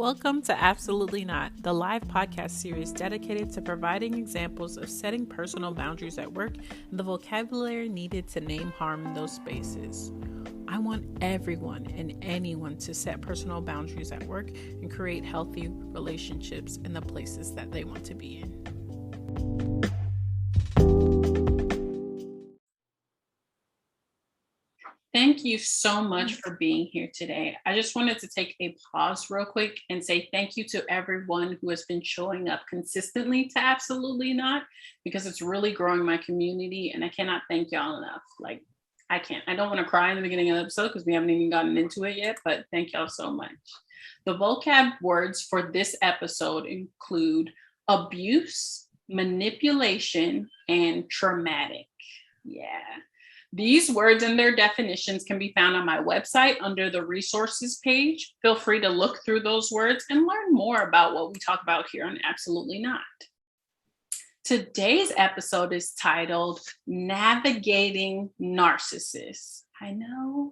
Welcome to Absolutely Not, the live podcast series dedicated to providing examples of setting personal boundaries at work and the vocabulary needed to name harm in those spaces. I want everyone and anyone to set personal boundaries at work and create healthy relationships in the places that they want to be in. Thank you so much for being here today. I just wanted to take a pause real quick and say thank you to everyone who has been showing up consistently to Absolutely Not, because it's really growing my community and I cannot thank y'all enough. I can't. I don't want to cry in the beginning of the episode because we haven't even gotten into it yet, but thank y'all so much. The vocab words for this episode include abuse, manipulation, and traumatic. Yeah. These words and their definitions can be found on my website under the resources page. Feel free to look through those words and learn more about what we talk about here on Absolutely Not. Today's episode is titled Navigating Narcissists. I know,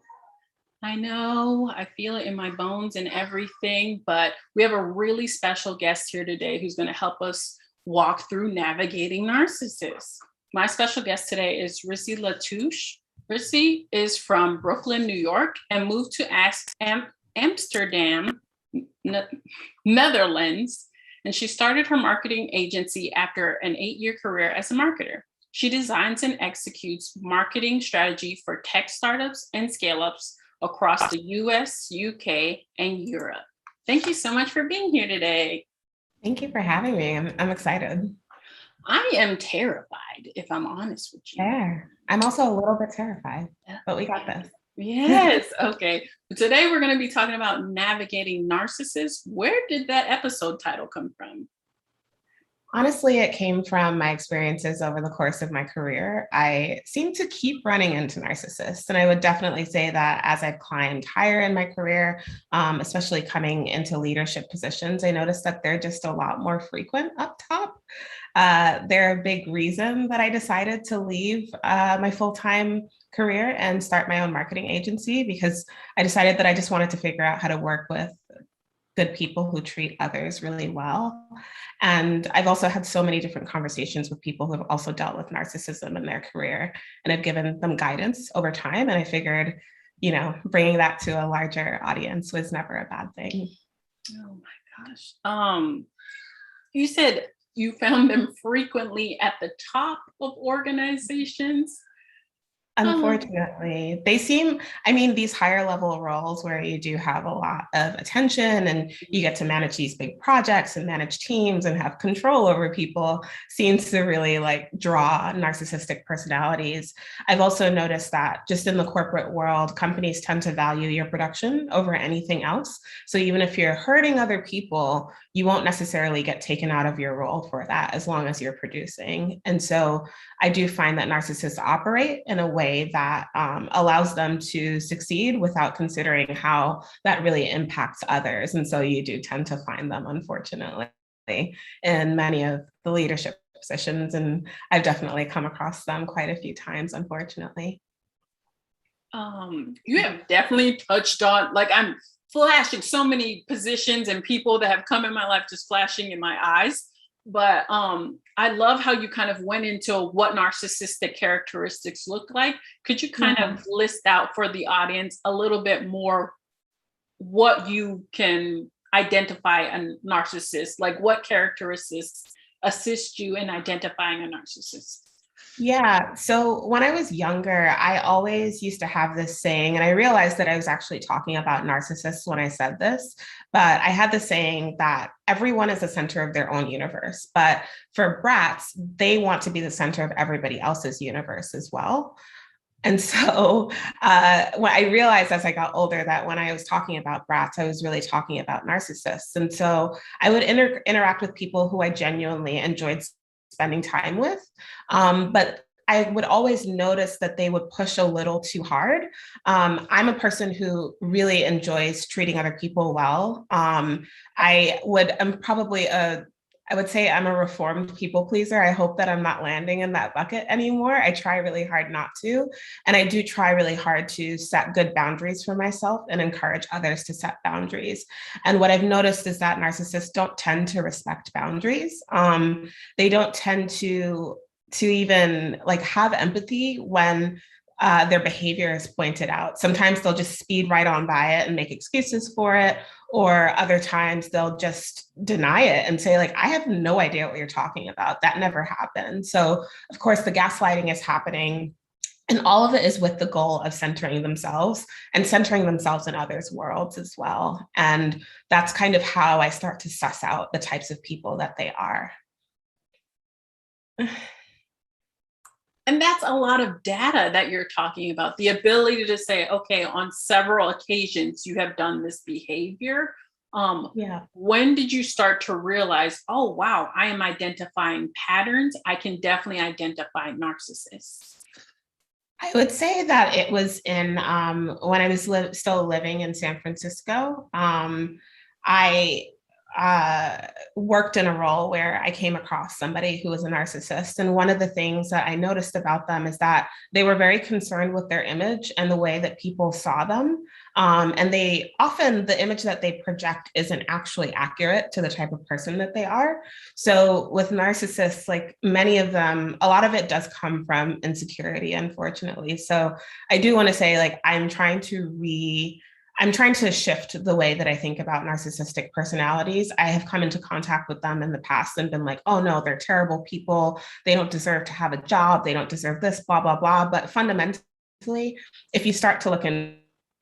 I feel it in my bones and everything, but we have a really special guest here today who's going to help us walk through navigating narcissists. My special guest today is Rissy La Touche. Rissy is from Brooklyn, New York, and moved to Amsterdam, Netherlands, and she started her marketing agency after an 8-year career as a marketer. She designs and executes marketing strategy for tech startups and scale-ups across the US, UK, and Europe. Thank you so much for being here today. Thank you for having me. I'm excited. I am terrified, if I'm honest with you. Yeah, I'm also a little bit terrified, but we got this. Yes. Okay. Today we're going to be talking about navigating narcissists. Where did that episode title come from? Honestly, it came from my experiences over the course of my career. I seem to keep running into narcissists, and I would definitely say that as I've climbed higher in my career, especially coming into leadership positions, I noticed that they're just a lot more frequent up top. They're a big reason that I decided to leave my full-time career and start my own marketing agency, because I decided that I just wanted to figure out how to work with good people who treat others really well. And I've also had so many different conversations with people who have also dealt with narcissism in their career, and I've given them guidance over time. And I figured, bringing that to a larger audience was never a bad thing. Oh my gosh. You said you found them frequently at the top of organizations. Unfortunately, they seem, these higher level roles where you do have a lot of attention and you get to manage these big projects and manage teams and have control over people seems to really draw narcissistic personalities. I've also noticed that just in the corporate world, companies tend to value your production over anything else. So even if you're hurting other people, you won't necessarily get taken out of your role for that as long as you're producing. And so I do find that narcissists operate in a way that allows them to succeed without considering how that really impacts others. And so you do tend to find them, unfortunately, in many of the leadership positions. And I've definitely come across them quite a few times, unfortunately. You have definitely touched on, I'm flashing so many positions and people that have come in my life, just flashing in my eyes. But I love how you kind of went into what narcissistic characteristics look like. Could you kind of list out for the audience a little bit more what you can identify a narcissist? What characteristics assist you in identifying a narcissist? Yeah. So when I was younger, I always used to have this saying, and I realized that I was actually talking about narcissists when I said this, but I had the saying that everyone is the center of their own universe. But for brats, they want to be the center of everybody else's universe as well. And so when I realized as I got older that when I was talking about brats, I was really talking about narcissists. And so I would interact with people who I genuinely enjoyed spending time with. But I would always notice that they would push a little too hard. I'm a person who really enjoys treating other people well. I'm probably I would say I'm a reformed people pleaser. I hope that I'm not landing in that bucket anymore. I try really hard not to. And I do try really hard to set good boundaries for myself and encourage others to set boundaries. And what I've noticed is that narcissists don't tend to respect boundaries. They don't tend to even like have empathy when their behavior is pointed out. Sometimes they'll just speed right on by it and make excuses for it, or other times they'll just deny it and say, like, I have no idea what you're talking about. That never happened. So, of course, the gaslighting is happening. And all of it is with the goal of centering themselves and centering themselves in others' worlds as well. And that's kind of how I start to suss out the types of people that they are. And that's a lot of data that you're talking about. The ability to say, okay, on several occasions, you have done this behavior. Yeah. When did you start to realize, oh, wow, I am identifying patterns? I can definitely identify narcissists. I would say that it was in when I was still living in San Francisco. I worked in a role where I came across somebody who was a narcissist. And one of the things that I noticed about them is that they were very concerned with their image and the way that people saw them. And they often, the image that they project isn't actually accurate to the type of person that they are. So with narcissists, like many of them, a lot of it does come from insecurity, unfortunately. So I do want to say, like, I'm trying to shift the way that I think about narcissistic personalities. I have come into contact with them in the past and been like, oh no, they're terrible people. They don't deserve to have a job. They don't deserve this, blah, blah, blah. But fundamentally, if you start to look into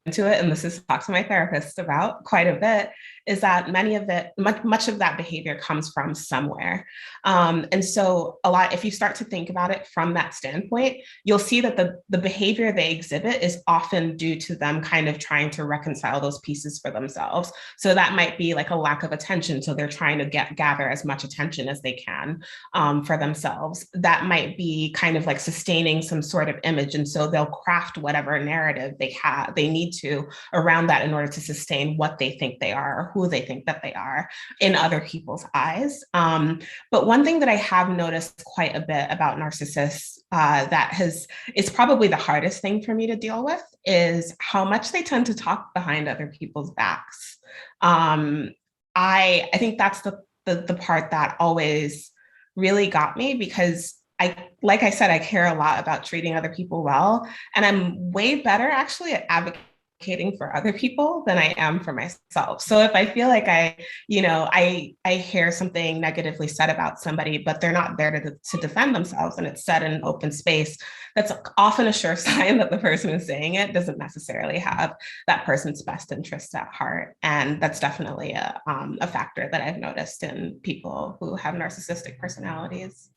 it, and this is talk to my therapist about quite a bit, is that much of that behavior comes from somewhere. And so if you start to think about it from that standpoint, you'll see that the behavior they exhibit is often due to them kind of trying to reconcile those pieces for themselves. So that might be like a lack of attention. So they're trying to gather as much attention as they can for themselves. That might be kind of like sustaining some sort of image. And so they'll craft whatever narrative they need to around that in order to sustain what they think they are, or who they think that they are in other people's eyes. But one thing that I have noticed quite a bit about narcissists is probably the hardest thing for me to deal with is how much they tend to talk behind other people's backs. I think that's the part that always really got me, because like I said, I care a lot about treating other people well, and I'm way better actually at advocating for other people than I am for myself. So if I feel like I hear something negatively said about somebody, but they're not there to defend themselves, and it's said in an open space, that's often a sure sign that the person who's saying it doesn't necessarily have that person's best interests at heart. And that's definitely a factor that I've noticed in people who have narcissistic personalities.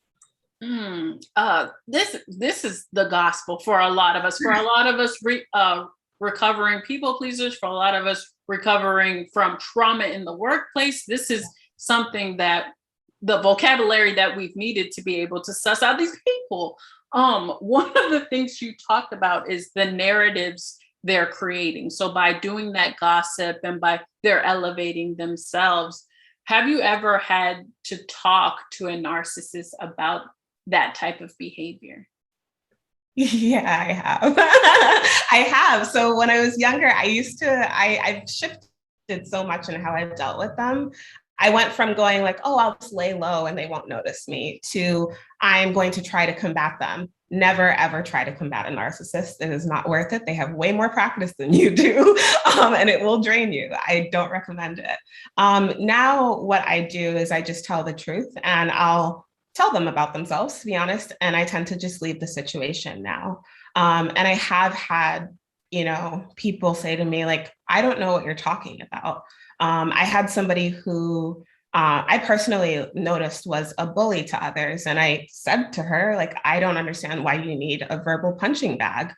This is the gospel for a lot of us. For a lot of us, recovering people pleasers, for a lot of us recovering from trauma in the workplace, this is something that the vocabulary that we've needed to be able to suss out these people. One of the things you talked about is the narratives they're creating. So by doing that gossip and by they're elevating themselves, have you ever had to talk to a narcissist about that type of behavior? Yeah, I have. I have. So when I was younger, I've shifted so much in how I've dealt with them. I went from going like, oh, I'll just lay low and they won't notice me, to I'm going to try to combat them. Never, ever try to combat a narcissist. It is not worth it. They have way more practice than you do, and it will drain you. I don't recommend it. Now, what I do is I just tell the truth, and I'll tell them about themselves, to be honest. And I tend to just leave the situation now. And I have had, people say to me, like, I don't know what you're talking about. I had somebody who I personally noticed was a bully to others. And I said to her, like, I don't understand why you need a verbal punching bag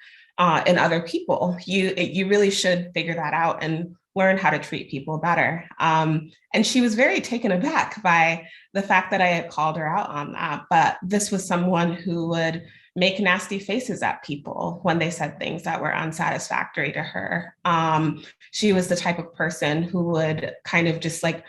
in other people. You really should figure that out and learn how to treat people better. And she was very taken aback by the fact that I had called her out on that. But this was someone who would make nasty faces at people when they said things that were unsatisfactory to her. She was the type of person who would kind of just like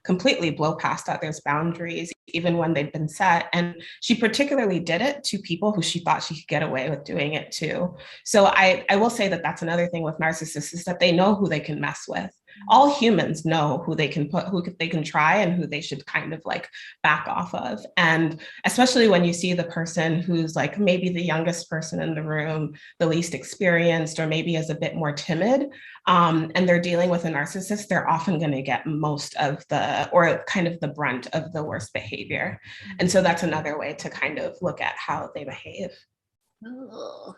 completely blow past others' boundaries, even when they've been set. And she particularly did it to people who she thought she could get away with doing it to. So I will say that that's another thing with narcissists, is that they know who they can mess with. All humans know who they can they can try and who they should kind of like back off of. And especially when you see the person who's like maybe the youngest person in the room, the least experienced, or maybe is a bit more timid, and they're dealing with a narcissist, they're often going to get most of the, or kind of the brunt of the worst behavior. And so that's another way to kind of look at how they behave. Oh,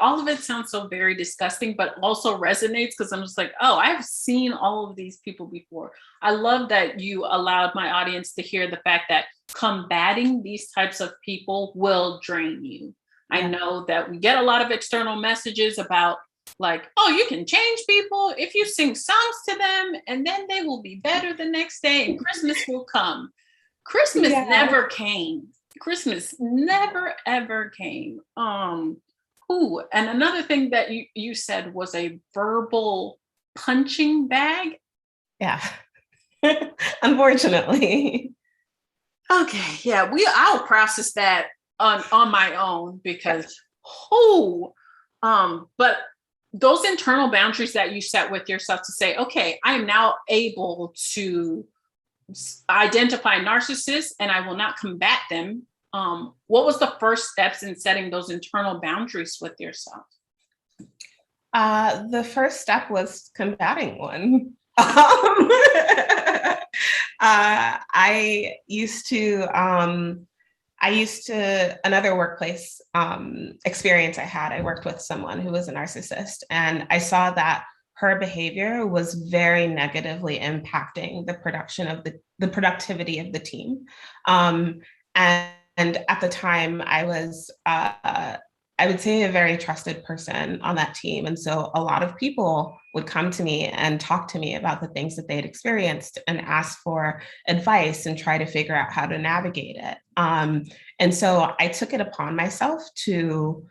all of it sounds so very disgusting, but also resonates, because I'm just like, oh, I've seen all of these people before. I love that you allowed my audience to hear the fact that combating these types of people will drain you. Yeah. I know that we get a lot of external messages about like, oh, you can change people if you sing songs to them and then they will be better the next day and Christmas will come. Christmas never came. Christmas never ever came. And another thing that you said was a verbal punching bag. Yeah. Unfortunately. Okay, yeah, I'll process that on my own, because but those internal boundaries that you set with yourself to say, okay, I am now able to identify narcissists and I will not combat them. What was the first steps in setting those internal boundaries with yourself? The first step was combating one. I used to another workplace experience I had, I worked with someone who was a narcissist, and I saw that her behavior was very negatively impacting the productivity of the team. And at the time, I was, I would say, a very trusted person on that team. And so a lot of people would come to me and talk to me about the things that they had experienced and ask for advice and try to figure out how to navigate it. And so I took it upon myself to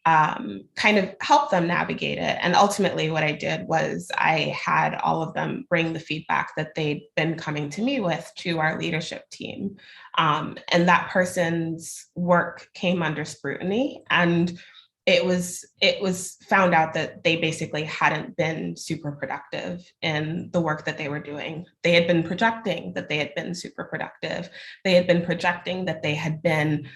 kind of help them navigate it. And ultimately what I did was I had all of them bring the feedback that they'd been coming to me with to our leadership team. And that person's work came under scrutiny, and it was found out that they basically hadn't been super productive in the work that they were doing. They had been projecting that they had been super productive. They had been projecting that they had been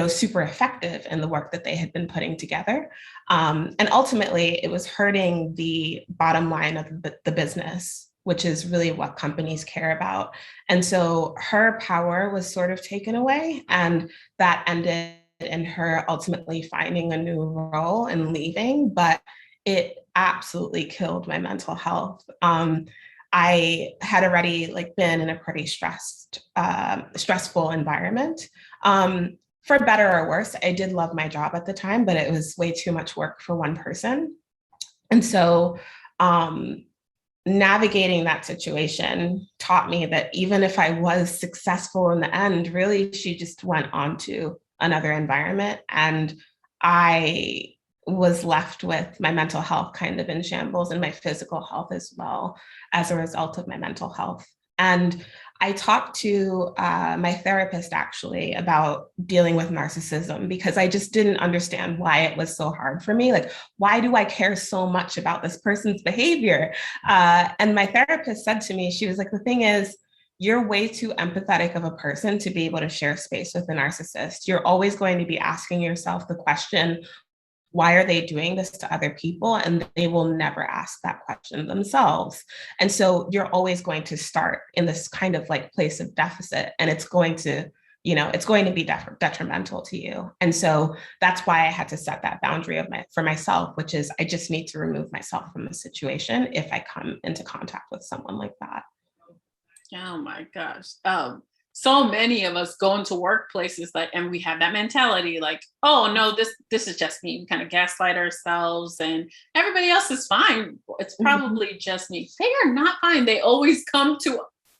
super effective in the work that they had been putting together. And ultimately, it was hurting the bottom line of the business, which is really what companies care about. And so her power was sort of taken away, and that ended in her ultimately finding a new role and leaving, but it absolutely killed my mental health. I had already been in a pretty stressful environment. For better or worse, I did love my job at the time, but it was way too much work for one person. And so navigating that situation taught me that even if I was successful in the end, really, she just went on to another environment. And I was left with my mental health kind of in shambles, and my physical health as well as a result of my mental health. And I talked to my therapist actually about dealing with narcissism, because I just didn't understand why it was so hard for me. Like, why do I care so much about this person's behavior? And my therapist said to me, she was like, the thing is, you're way too empathetic of a person to be able to share space with a narcissist. You're always going to be asking yourself the question, why are they doing this to other people? And they will never ask that question themselves. And so you're always going to start in this kind of place of deficit, and it's going to be detrimental to you. And so that's why I had to set that boundary for myself, which is I just need to remove myself from the situation if I come into contact with someone like that. Oh my gosh. So many of us go into workplaces and we have that mentality oh no, this is just me. We kind of gaslight ourselves and everybody else is fine. It's probably just me. They are not fine. They always come to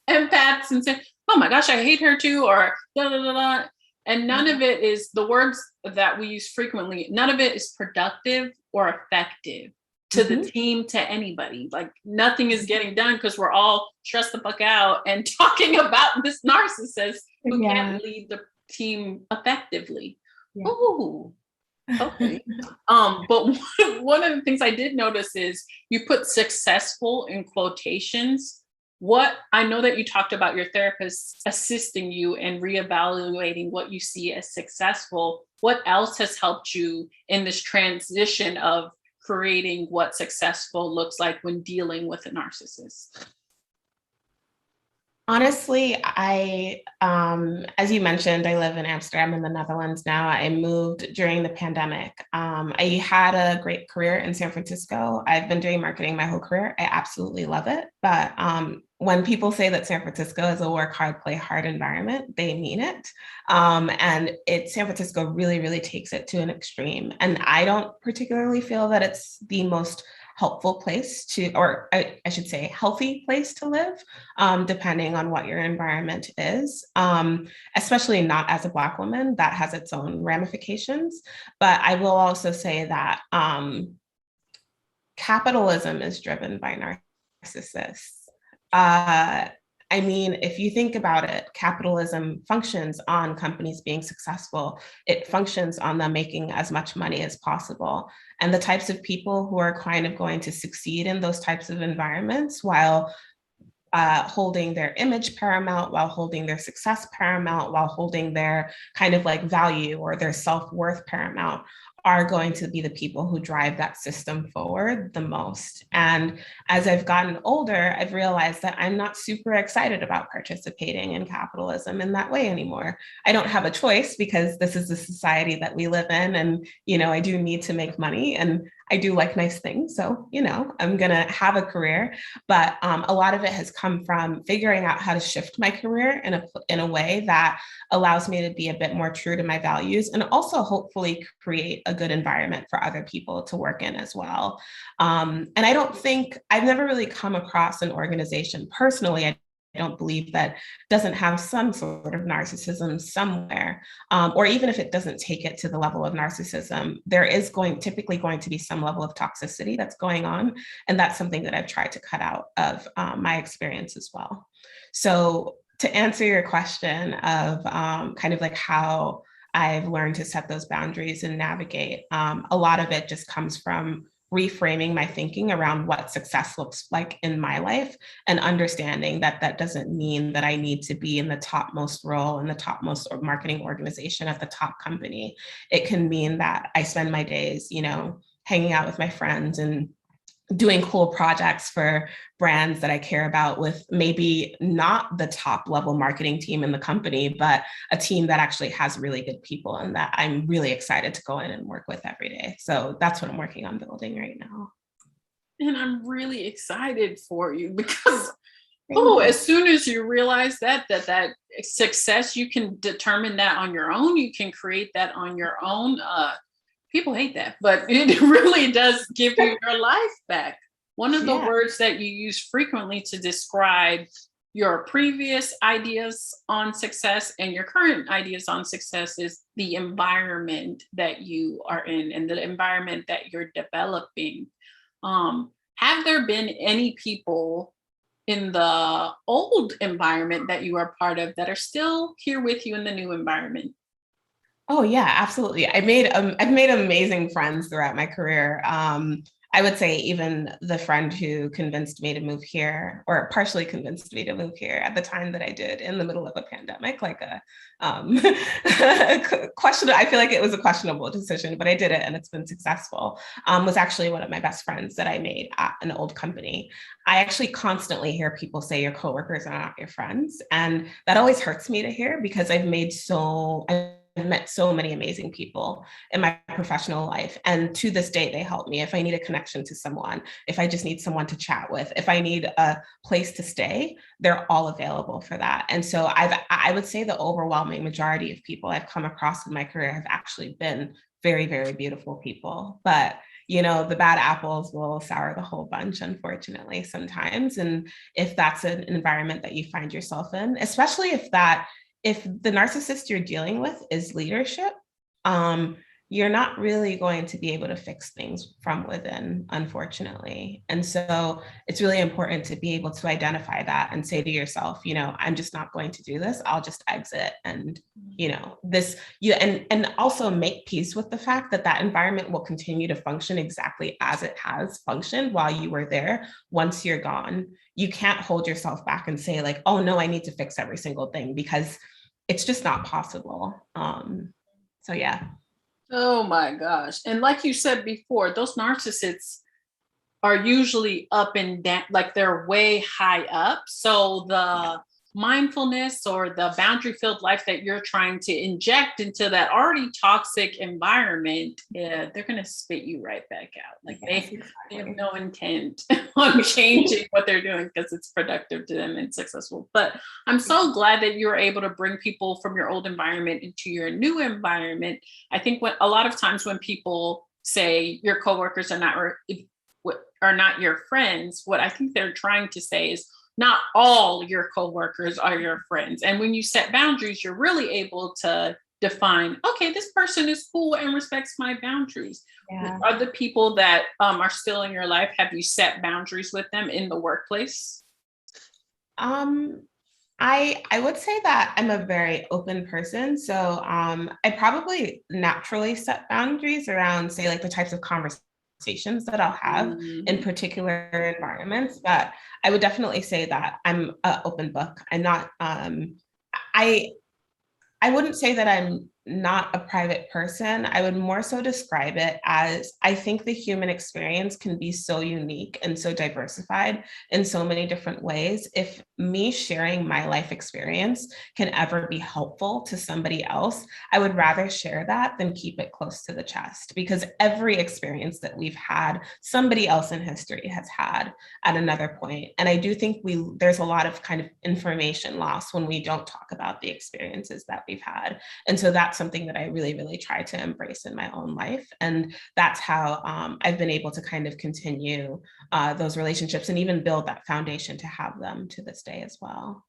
empaths and say, oh my gosh, I hate her too, or blah, blah, blah, blah. And none of it is the words that we use frequently. None of it is productive or effective to the team, to anybody. Like nothing is getting done because we're all stressed the fuck out and talking about this narcissist who can't lead the team effectively. Yeah. Ooh, okay. But one of the things I did notice is you put successful in quotations. What I know that you talked about your therapist assisting you and reevaluating what you see as successful. What else has helped you in this transition of creating what successful looks like when dealing with a narcissist? Honestly, as you mentioned, I live in Amsterdam in the Netherlands now. I moved during the pandemic. I had a great career in San Francisco. I've been doing marketing my whole career. I absolutely love it. But when people say that San Francisco is a work hard, play hard environment, they mean it. And San Francisco really, really takes it to an extreme. And I don't particularly feel that it's the most helpful place to, or I should say healthy place to live, depending on what your environment is, especially not as a Black woman. That has its own ramifications. But I will also say that capitalism is driven by narcissists. I mean, if you think about it, capitalism functions on companies being successful. It functions on them making as much money as possible. And the types of people who are kind of going to succeed in those types of environments while holding their image paramount, while holding their success paramount, while holding their kind of like value or their self-worth paramount, are going to be the people who drive that system forward the most. And as I've gotten older, I've realized that I'm not super excited about participating in capitalism in that way anymore. I don't have a choice because this is the society that we live in. And, you know, I do need to make money and I do like nice things. So, you know, I'm going to have a career, but a lot of it has come from figuring out how to shift my career in a way that allows me to be a bit more true to my values and also hopefully create a good environment for other people to work in as well. And I don't think I've never really come across an organization personally. I don't believe that doesn't have some sort of narcissism somewhere, or even if it doesn't take it to the level of narcissism, there is typically going to be some level of toxicity that's going on, and that's something that I've tried to cut out of my experience as well. So to answer your question of kind of like how I've learned to set those boundaries and navigate, a lot of it just comes from reframing my thinking around what success looks like in my life and understanding that that doesn't mean that I need to be in the topmost role in the topmost marketing organization at the top company. It can mean that I spend my days, you know, hanging out with my friends and doing cool projects for brands that I care about with maybe not the top level marketing team in the company, but a team that actually has really good people and that I'm really excited to go in and work with every day. So that's what I'm working on building right now. And I'm really excited for you because as soon as you realize that success, you can determine that on your own, you can create that on your own. People hate that, but it really does give you your life back. One of the words that you use frequently to describe your previous ideas on success and your current ideas on success is the environment that you are in and the environment that you're developing. Have there been any people in the old environment that you are part of that are still here with you in the new environment? Oh yeah, absolutely. I've made amazing friends throughout my career. I would say even the friend who convinced me to move here, or partially convinced me to move here at the time that I did in the middle of a pandemic, like a question. I feel like it was a questionable decision, but I did it and it's been successful. Was actually one of my best friends that I made at an old company. I actually constantly hear people say your coworkers are not your friends, and that always hurts me to hear because I've met so many amazing people in my professional life. And to this day, they help me. If I need a connection to someone, if I just need someone to chat with, if I need a place to stay, they're all available for that. And so I would say the overwhelming majority of people I've come across in my career have actually been very, very beautiful people. But you know, the bad apples will sour the whole bunch, unfortunately, sometimes. And if that's an environment that you find yourself in, especially if the narcissist you're dealing with is leadership, you're not really going to be able to fix things from within, unfortunately. And so it's really important to be able to identify that and say to yourself, I'm just not going to do this. I'll just exit. And, and also make peace with the fact that that environment will continue to function exactly as it has functioned while you were there. Once you're gone, you can't hold yourself back and say like, oh no, I need to fix every single thing, because it's just not possible. So yeah. Oh my gosh. And like you said before, those narcissists are usually up and down, like they're way high up. So the mindfulness or the boundary filled life that you're trying to inject into that already toxic environment, they're going to spit you right back out. Like they have no intent on changing what they're doing because it's productive to them and successful. But I'm so glad that you're able to bring people from your old environment into your new environment. I think a lot of times when people say your coworkers are not your friends, what I think they're trying to say is not all your coworkers are your friends. And when you set boundaries, you're really able to define, okay, this person is cool and respects my boundaries. Yeah. Are the people that are still in your life, have you set boundaries with them in the workplace? I would say that I'm a very open person. So I probably naturally set boundaries around, say, like the types of conversations that I'll have in particular environments. But I would definitely say that I'm an open book. I'm not, I wouldn't say that I'm not a private person. I would more so describe it as, I think the human experience can be so unique and so diversified in so many different ways. If me sharing my life experience can ever be helpful to somebody else, I would rather share that than keep it close to the chest, because every experience that we've had, somebody else in history has had at another point. And I do think there's a lot of kind of information loss when we don't talk about the experiences that we've had. And so that's something that I really, really try to embrace in my own life. And that's how I've been able to kind of continue those relationships and even build that foundation to have them to this day as well.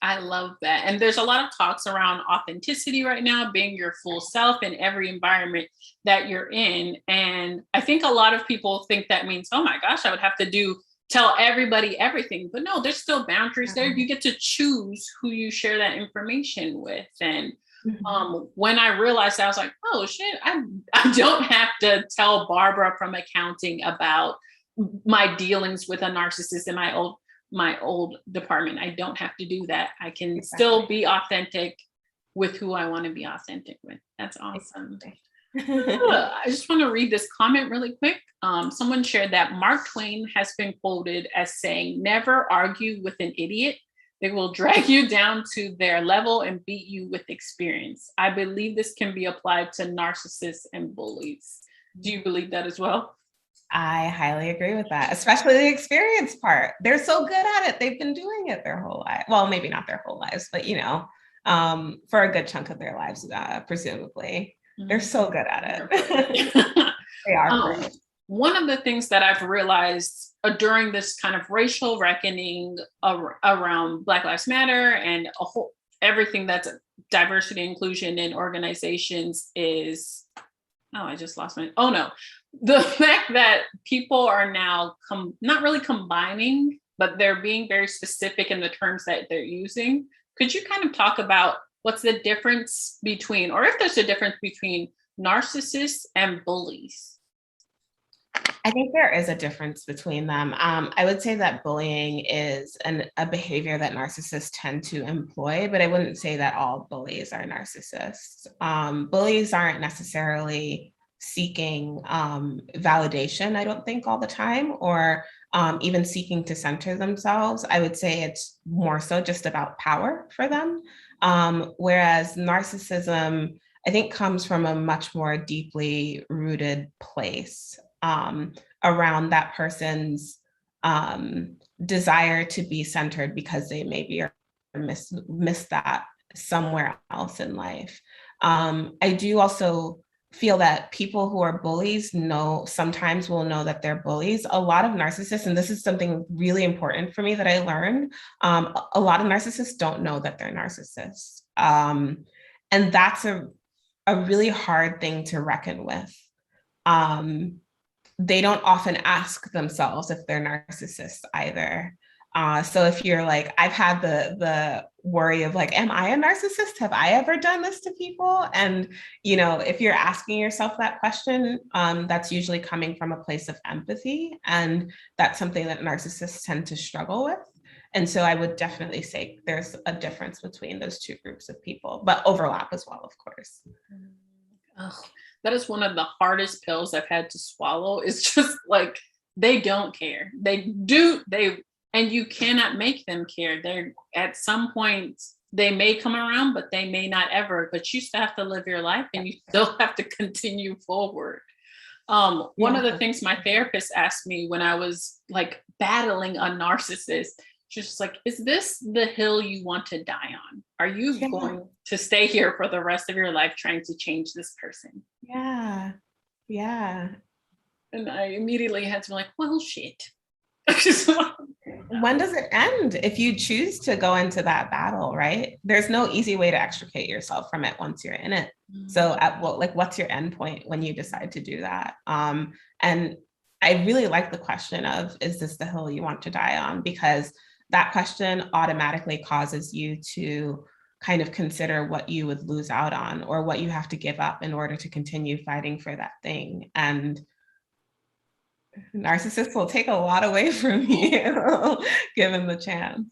I love that. And there's a lot of talks around authenticity right now, being your full self in every environment that you're in. And I think a lot of people think that means, oh my gosh, I would have to tell everybody everything. But no, there's still boundaries there. You get to choose who you share that information with. And when I realized that, I was like, oh shit, I don't have to tell Barbara from accounting about my dealings with a narcissist in my old department. I don't have to do that. I can still be authentic with who I want to be authentic with. That's awesome. I just want to read this comment really quick. Someone shared that Mark Twain has been quoted as saying, never argue with an idiot. They will drag you down to their level and beat you with experience. I believe this can be applied to narcissists and bullies. Do you believe that as well? I highly agree with that, especially the experience part. They're so good at it. They've been doing it their whole life. Well, maybe not their whole lives, but for a good chunk of their lives, presumably. They're so good at it. They are great. One of the things that I've realized during this kind of racial reckoning around Black Lives Matter and everything that's diversity inclusion in organizations is, the fact that people are now not really combining, but they're being very specific in the terms that they're using. Could you kind of talk about what's the difference between, or if there's a difference between narcissists and bullies? I think there is a difference between them. I would say that bullying is a behavior that narcissists tend to employ, but I wouldn't say that all bullies are narcissists. Bullies aren't necessarily seeking validation, I don't think, all the time, or even seeking to center themselves. I would say it's more so just about power for them. Whereas narcissism, I think, comes from a much more deeply rooted place around that person's desire to be centered because they maybe are miss that somewhere else in life. I do also feel that people who are bullies sometimes will know that they're bullies. A lot of narcissists, and this is something really important for me that I learned, a lot of narcissists don't know that they're narcissists. And that's a really hard thing to reckon with. They don't often ask themselves if they're narcissists either. So if you're like, I've had the worry of like, am I a narcissist? Have I ever done this to people? And if you're asking yourself that question, that's usually coming from a place of empathy, and that's something that narcissists tend to struggle with. And so I would definitely say there's a difference between those two groups of people, but overlap as well, of course. Oh, that is one of the hardest pills I've had to swallow. It's just like they don't care. And you cannot make them care. They're at some point they may come around, but they may not ever. But you still have to live your life, and you still have to continue forward. One of the things my therapist asked me when I was like battling a narcissist, she's just like, is this the hill you want to die on? Are you going to stay here for the rest of your life trying to change this person? Yeah. And I immediately had to be like, well, shit. When does it end if you choose to go into that battle, right? There's no easy way to extricate yourself from it once you're in it. So what's your end point when you decide to do that? And I really like the question of, is this the hill you want to die on? Because that question automatically causes you to kind of consider what you would lose out on or what you have to give up in order to continue fighting for that thing. And narcissists will take a lot away from you given the chance.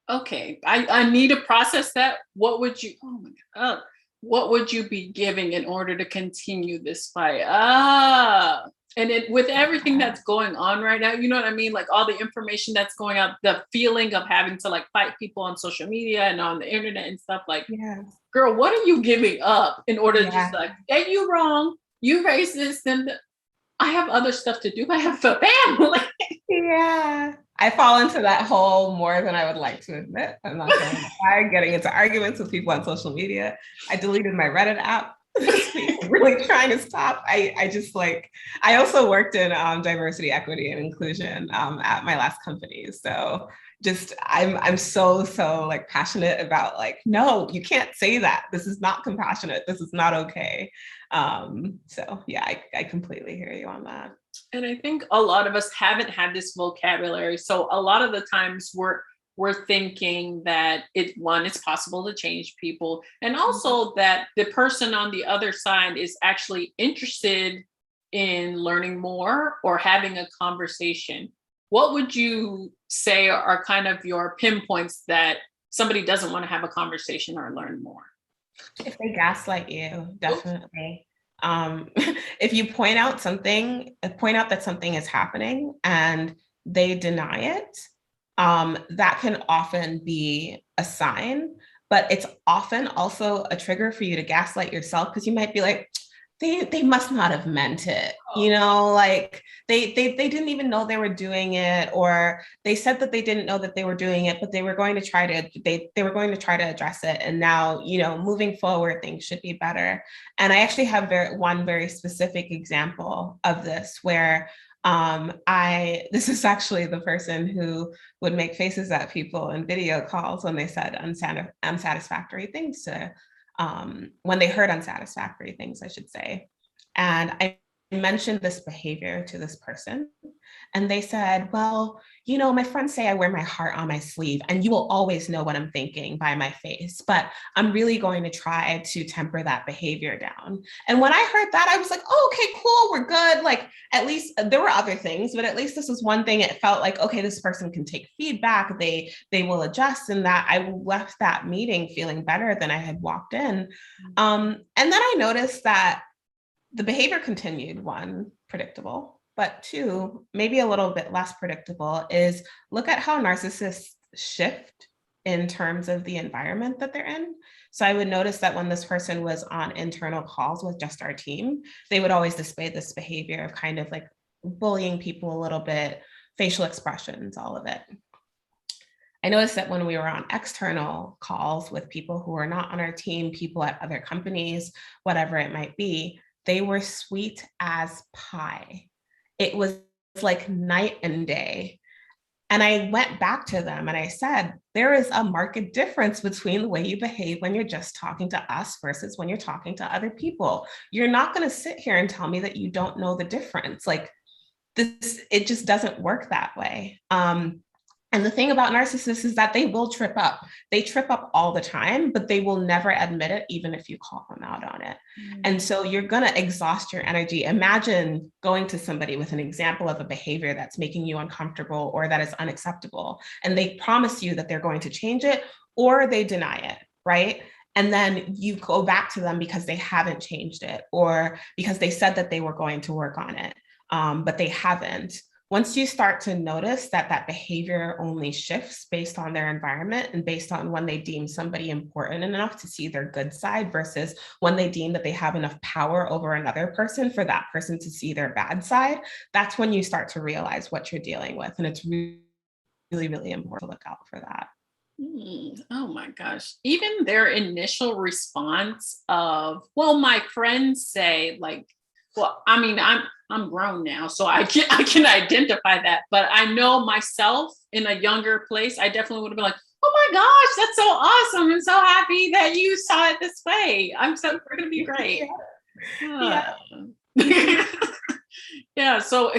Okay, I need to process that. What would you, oh my God, what would you be giving in order to continue this fight? And with everything that's going on right now, you know what I mean? Like all the information that's going out, the feeling of having to like fight people on social media and on the internet and stuff, like, girl, what are you giving up in order to just like, get you wrong, you racist, and I have other stuff to do. I have a family. Yeah. I fall into that hole more than I would like to admit. I'm not going to lie, getting into arguments with people on social media. I deleted my Reddit app. Really trying to stop. I also worked in diversity, equity, and inclusion at my last company. So I'm so like passionate about like, no, you can't say that. This is not compassionate. This is not okay. So yeah, I completely hear you on that. And I think a lot of us haven't had this vocabulary. So a lot of the times we're thinking that it's possible to change people. And also that the person on the other side is actually interested in learning more or having a conversation. What would you say are kind of your pinpoints that somebody doesn't want to have a conversation or learn more? If they gaslight you, definitely. If you point out that something is happening and they deny it, that can often be a sign, but it's often also a trigger for you to gaslight yourself, because you might be like, they must not have meant it, like they didn't even know they were doing it, or they said that they didn't know that they were doing it, but they were going to try to address it, and now moving forward things should be better. And I actually have one very specific example of this where this is actually the person who would make faces at people in video calls when they said unsatisfactory things to when they heard unsatisfactory things, I should say. And I mentioned this behavior to this person, and they said, well, my friends say I wear my heart on my sleeve, and you will always know what I'm thinking by my face, but I'm really going to try to temper that behavior down. And when I heard that, I was like, oh, okay, cool, we're good. Like, at least there were other things, but at least this was one thing. It felt like, okay, this person can take feedback, they will adjust, and that I left that meeting feeling better than I had walked in. And then I noticed that the behavior continued. One, predictable, but two, maybe a little bit less predictable, is look at how narcissists shift in terms of the environment that they're in. So I would notice that when this person was on internal calls with just our team, they would always display this behavior of kind of like bullying people a little bit, facial expressions, all of it. I noticed that when we were on external calls with people who were not on our team, people at other companies, whatever it might be, they were sweet as pie. It was like night and day. And I went back to them and I said, there is a marked difference between the way you behave when you're just talking to us versus when you're talking to other people. You're not going to sit here and tell me that you don't know the difference. Like this, it just doesn't work that way. And the thing about narcissists is that they will trip up. They trip up all the time, but they will never admit it, even if you call them out on it. And so you're going to exhaust your energy. Imagine going to somebody with an example of a behavior that's making you uncomfortable or that is unacceptable, and they promise you that they're going to change it, or they deny it, right? And then you go back to them because they haven't changed it, or because they said that they were going to work on it, but they haven't. Once you start to notice that that behavior only shifts based on their environment and based on when they deem somebody important enough to see their good side versus when they deem that they have enough power over another person for that person to see their bad side, that's when you start to realize what you're dealing with. And it's really, really important to look out for that. Oh my gosh. Even their initial response of, well, my friends say, like, well, I mean, I'm grown now, so I can identify that. But I know myself in a younger place, I definitely would have been like, oh my gosh, that's so awesome. I'm so happy that you saw it this way. We're gonna be great. Yeah. Yeah. So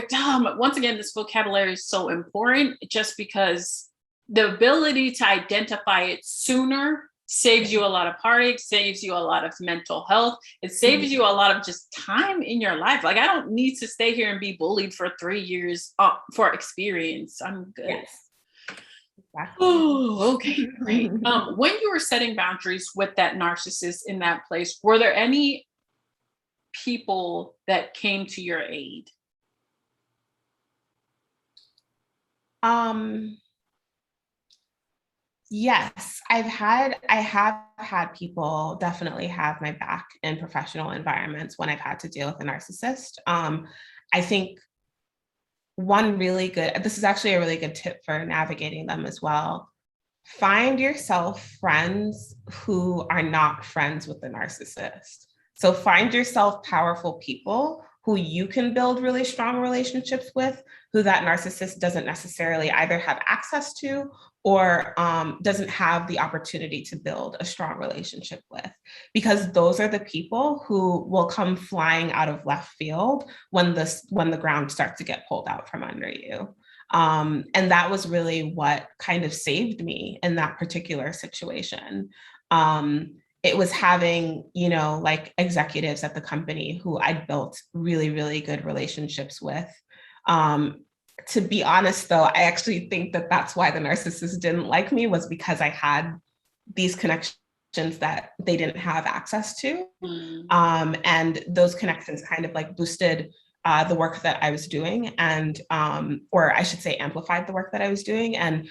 once again, this vocabulary is so important just because the ability to identify it sooner saves you a lot of heartache, saves you a lot of mental health. It saves you a lot of just time in your life. Like, I don't need to stay here and be bullied for 3 years for experience. I'm good. Yes. Exactly. Oh, okay, great. When you were setting boundaries with that narcissist in that place, were there any people that came to your aid? Yes, I have had people definitely have my back in professional environments when I've had to deal with a narcissist. I think this is actually a really good tip for navigating them as well. Find yourself friends who are not friends with the narcissist. So find yourself powerful people who you can build really strong relationships with, who that narcissist doesn't necessarily either have access to or doesn't have the opportunity to build a strong relationship with, because those are the people who will come flying out of left field when the ground starts to get pulled out from under you. And that was really what kind of saved me in that particular situation. It was having, like executives at the company who I'd built really, really good relationships with. To be honest, though, I actually think that that's why the narcissist didn't like me, was because I had these connections that they didn't have access to. And those connections kind of like boosted the work that I was doing, and or I should say amplified the work that I was doing, and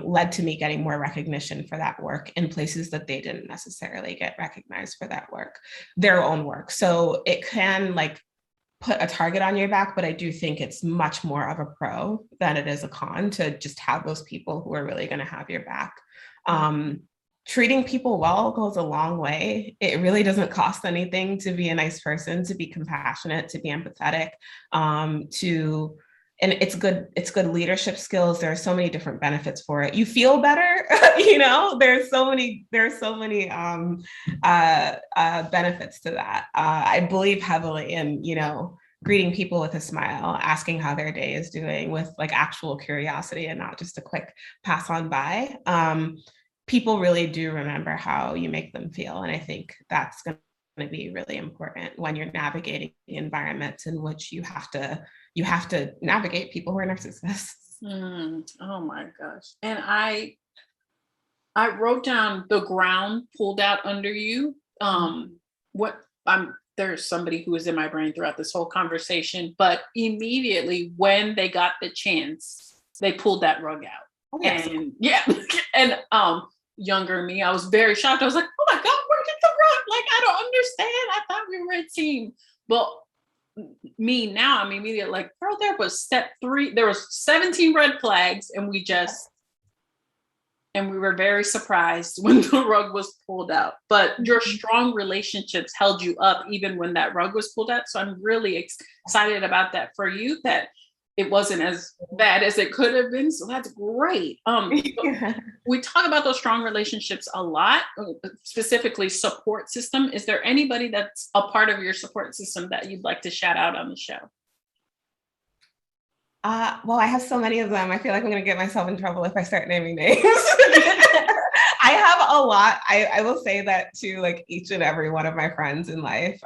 led to me getting more recognition for that work in places that they didn't necessarily get recognized for that work, their own work. So it can like put a target on your back, but I do think it's much more of a pro than it is a con to just have those people who are really going to have your back. Treating people well goes a long way. It really doesn't cost anything to be a nice person, to be compassionate, to be empathetic, and it's good leadership skills. There are so many different benefits for it. You feel better, there's so many benefits to that. I believe heavily in, greeting people with a smile, asking how their day is doing with like actual curiosity and not just a quick pass on by. People really do remember how you make them feel. And I think that's going to be really important when you're navigating environments in which you have to navigate people who are narcissists. Oh my gosh. And I wrote down the ground pulled out under you. There's somebody who was in my brain throughout this whole conversation, but immediately when they got the chance, they pulled that rug out. Oh, yes. And yeah. And younger me, I was very shocked. I was like, oh my God, where did the rug? Like, I don't understand. I thought we were a team. But me now, I'm immediately like, girl, there was step 3. There was 17 red flags, and we were very surprised when the rug was pulled out. But your strong relationships held you up even when that rug was pulled out. So I'm really excited about that for you, that it wasn't as bad as it could have been. So that's great. Yeah. We talk about those strong relationships a lot, specifically support system. Is there anybody that's a part of your support system that you'd like to shout out on the show? Well, I have so many of them. I feel like I'm going to get myself in trouble if I start naming names. I have a lot. I will say that to like each and every one of my friends in life.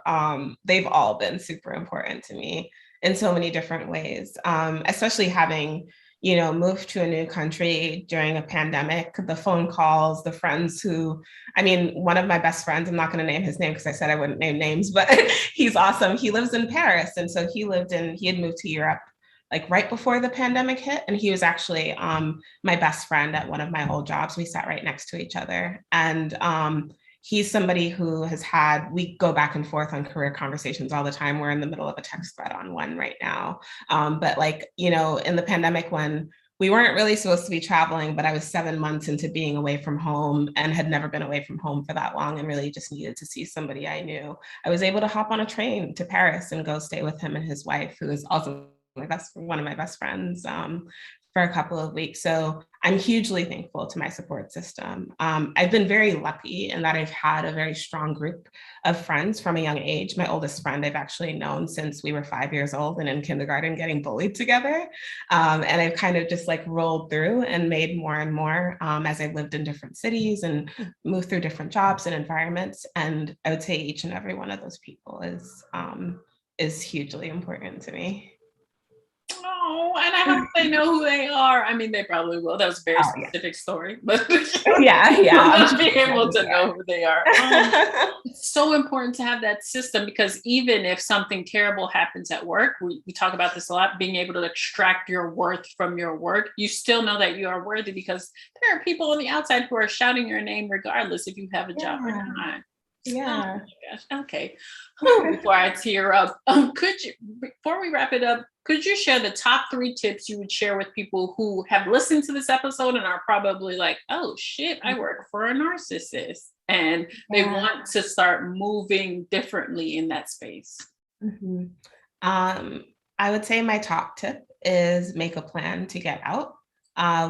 They've all been super important to me in so many different ways, especially having, moved to a new country during a pandemic, the phone calls, the friends who, I mean, one of my best friends, I'm not going to name his name because I said I wouldn't name names, but he's awesome. He lives in Paris. And so he had moved to Europe like right before the pandemic hit. And he was actually my best friend at one of my old jobs. We sat right next to each other. And he's somebody who we go back and forth on career conversations all the time. We're in the middle of a text thread on one right now. But like, in the pandemic when we weren't really supposed to be traveling, but I was 7 months into being away from home and had never been away from home for that long and really just needed to see somebody I knew. I was able to hop on a train to Paris and go stay with him and his wife, who is also one of my best friends, for a couple of weeks. So I'm hugely thankful to my support system. I've been very lucky in that I've had a very strong group of friends from a young age. My oldest friend I've actually known since we were 5 years old and in kindergarten getting bullied together. And I've kind of just like rolled through and made more and more as I've lived in different cities and moved through different jobs and environments. And I would say each and every one of those people is hugely important to me. Oh, and I hope they know who they are. I mean, they probably will. That was a very specific story, but yeah, I'm being able to know who they are. It's so important to have that system because even if something terrible happens at work, we talk about this a lot, being able to extract your worth from your work, you still know that you are worthy because there are people on the outside who are shouting your name regardless if you have a job or not. Yeah. Oh my gosh. Okay. Before I tear up, before we wrap it up, could you share the top 3 tips you would share with people who have listened to this episode and are probably like, oh shit, I work for a narcissist and they want to start moving differently in that space? Mm-hmm. I would say my top tip is make a plan to get out.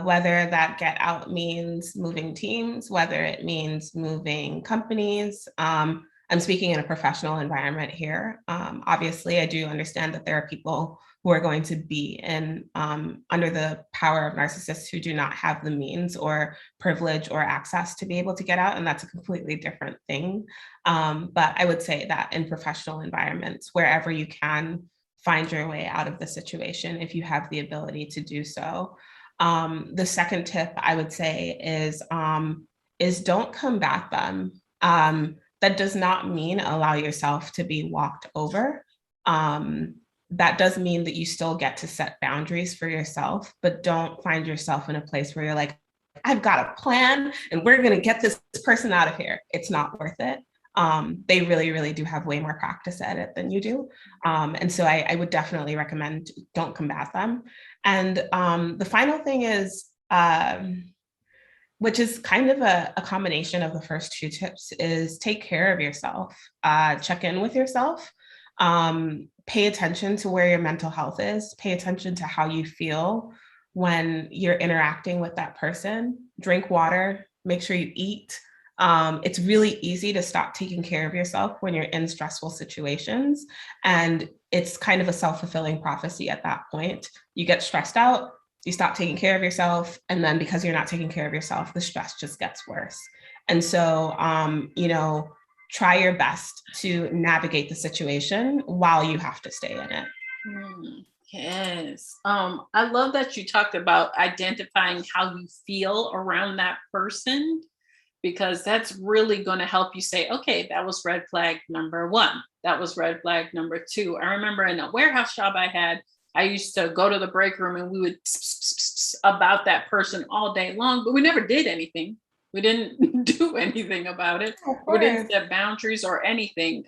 Whether that get out means moving teams, whether it means moving companies. I'm speaking in a professional environment here. Obviously, I do understand that there are people who are going to be under the power of narcissists who do not have the means or privilege or access to be able to get out, and that's a completely different thing. But I would say that in professional environments, wherever you can find your way out of the situation, if you have the ability to do so. The second tip I would say is don't combat them. That does not mean allow yourself to be walked over. That does mean that you still get to set boundaries for yourself, but don't find yourself in a place where you're like, I've got a plan and we're going to get this person out of here. It's not worth it. They really, really do have way more practice at it than you do. And so I would definitely recommend don't combat them. And the final thing is, which is kind of a combination of the first 2 tips, is take care of yourself, check in with yourself, pay attention to where your mental health is, pay attention to how you feel when you're interacting with that person, drink water, make sure you eat. It's really easy to stop taking care of yourself when you're in stressful situations. And it's kind of a self-fulfilling prophecy at that point. You get stressed out, you stop taking care of yourself. And then because you're not taking care of yourself, the stress just gets worse. And so, try your best to navigate the situation while you have to stay in it. Yes. I love that you talked about identifying how you feel around that person, because that's really going to help you say, okay, that was red flag number 1. That was red flag number 2. I remember in a warehouse job I had, I used to go to the break room and we would about that person all day long, but we never did anything. We didn't do anything about it. We didn't set boundaries or anything.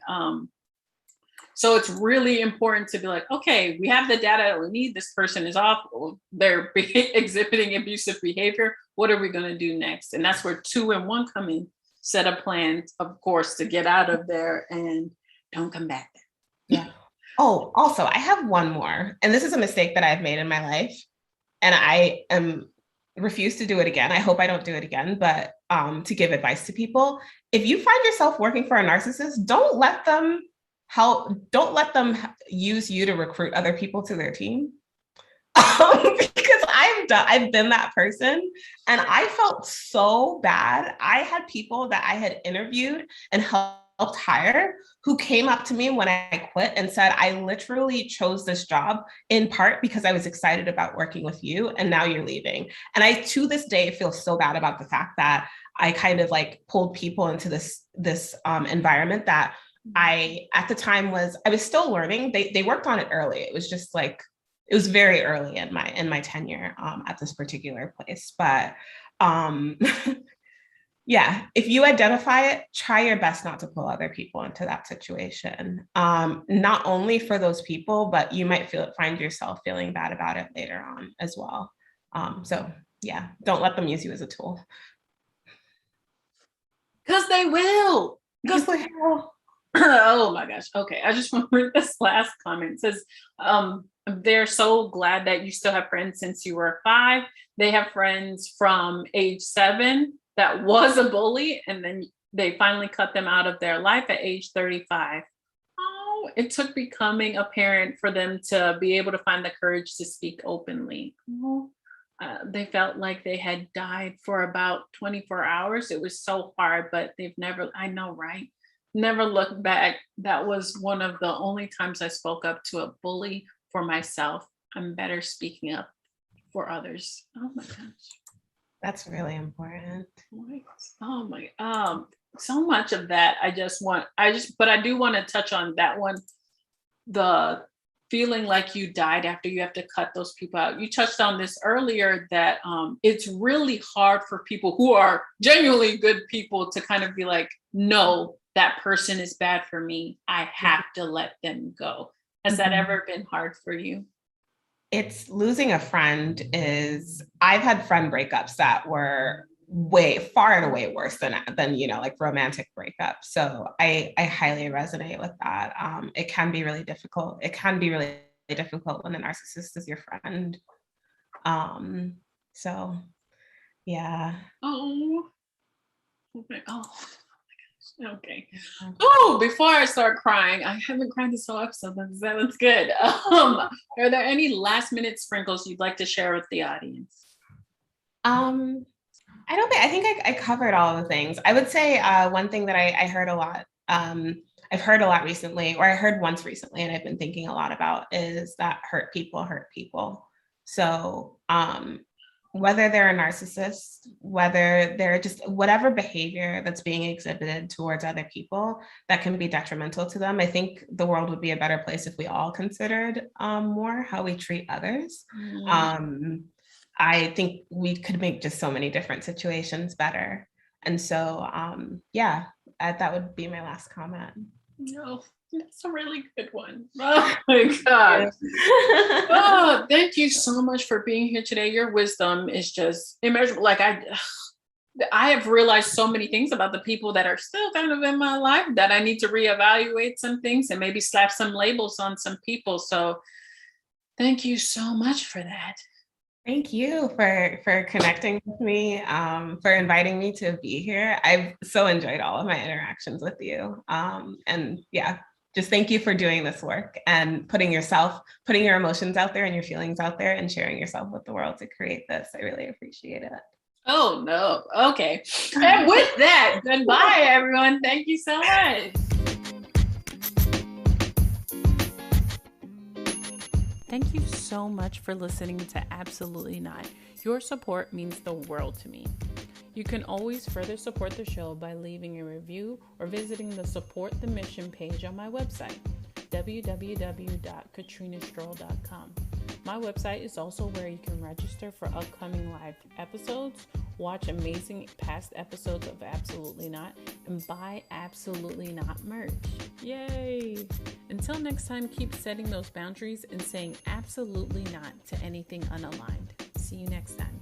So it's really important to be like, okay, we have the data that we need. This person is off. They're exhibiting abusive behavior. What are we going to do next? And that's where 2 and 1 come in. Set a plan, of course, to get out of there and don't come back. Yeah. Oh, also, I have one more, and this is a mistake that I've made in my life, and I am refuse to do it again. I hope I don't do it again, but to give advice to people, if you find yourself working for a narcissist, don't let them use you to recruit other people to their team. Because I've been that person, and I felt so bad. I had people that I had interviewed and helped hire who came up to me when I quit and said, I literally chose this job in part because I was excited about working with you, and now you're leaving. And I, to this day, feel so bad about the fact that I kind of like pulled people into this environment that I, at the time, I was still learning. They worked on it early. It was just like, it was very early in my tenure at this particular place. But yeah, if you identify it, try your best not to pull other people into that situation. Not only for those people, but you might find yourself feeling bad about it later on as well. So yeah, don't let them use you as a tool. Because they will. Because they will. Oh my gosh. Okay. I just want to read this last comment. It says, they're so glad that you still have friends since you were 5. They have friends from age 7 that was a bully, and then they finally cut them out of their life at age 35. Oh, it took becoming a parent for them to be able to find the courage to speak openly. Oh, they felt like they had died for about 24 hours. It was so hard, but they've never, I know, right? Never looked back. That was one of the only times I spoke up to a bully for myself. I'm better speaking up for others. Oh my gosh. That's really important. Oh my, so much of that. But I do want to touch on that one. The feeling like you died after you have to cut those people out. You touched on this earlier that it's really hard for people who are genuinely good people to kind of be like, no, that person is bad for me. I have to let them go. Has that ever been hard for you? It's losing a friend I've had friend breakups that were way far and away worse than like romantic breakups. So I highly resonate with that. It can be really difficult. It can be really difficult when the narcissist is your friend. So yeah. Oh, okay. Oh. Okay. Oh, before I start crying, I haven't cried this whole episode. That's good. Are there any last minute sprinkles you'd like to share with the audience? I think I covered all of the things. I would say one thing that I heard a lot, I've heard a lot recently, or I heard once recently, and I've been thinking a lot about, is that hurt people hurt people. So whether they're a narcissist, whether they're just whatever behavior that's being exhibited towards other people that can be detrimental to them, I think the world would be a better place if we all considered more how we treat others. I think we could make just so many different situations better. And so, yeah, that would be my last comment. No, that's a really good one. Oh my God. Oh, thank you so much for being here today. Your wisdom is just immeasurable. Like I have realized so many things about the people that are still kind of in my life that I need to reevaluate some things and maybe slap some labels on some people. So thank you so much for that. Thank you for connecting with me, for inviting me to be here. I've so enjoyed all of my interactions with you. And yeah, just thank you for doing this work and putting your emotions out there and your feelings out there and sharing yourself with the world to create this. I really appreciate it. Oh, no. Okay. And with that, goodbye, everyone. Thank you so much. Thank you so much for listening to Absolutely Not. Your support means the world to me. You can always further support the show by leaving a review or visiting the Support the Mission page on my website, www.katrinastrohl.com. My website is also where you can register for upcoming live episodes, watch amazing past episodes of Absolutely Not, and buy Absolutely Not merch. Yay! Until next time, keep setting those boundaries and saying absolutely not to anything unaligned. See you next time.